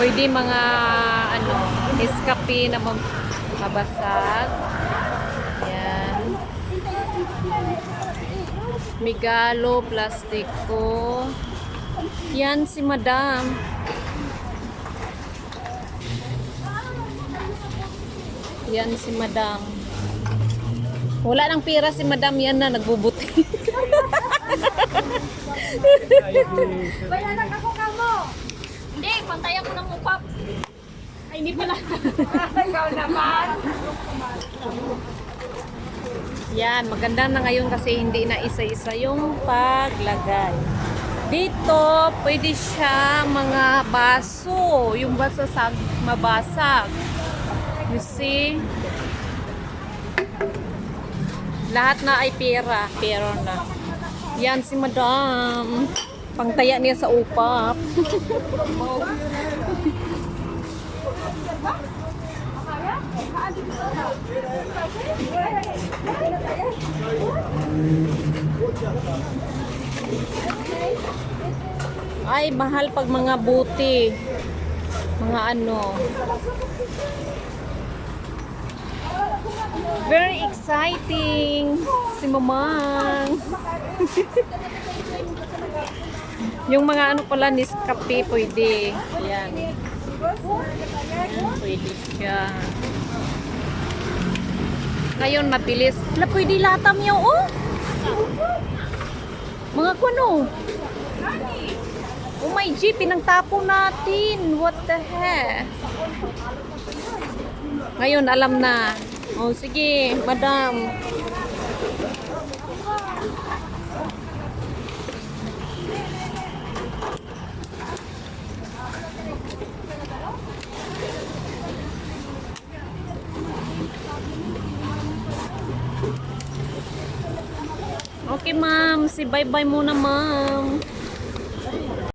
Pwede mga ano, Nescafe na mabasag. Yan. Migalo, plastiko. Yan si Madam. Yan si Madam. Wala nang pira si Madam, yan na nagbubuti. Bayaran ako kamo. Hindi, pantay ako ng upap. Ay, hindi pala. Ikaw naman. Yan, maganda na ngayon kasi hindi na isa-isa yung paglagay. Dito, pwede siya mga baso. Yung basasag, mabasag. You see? Lahat na ay pera. Pero na. Yan si Madam. Pangtaya niya sa upap. Ay, mahal pag mga buti. Mga ano. Very exciting. Si Mamang. Yung mga ano pala, Nescafe, pwede. Yan. Yan, pwede siya. Ngayon, mabilis. Wala, pwede latam yun, oh. Mga kuno. Oh my G, pinangtapo natin. What the heck? Ngayon, alam na. Oh, sige, Madam. Okay, ma'am. Si bye-bye muna, ma'am.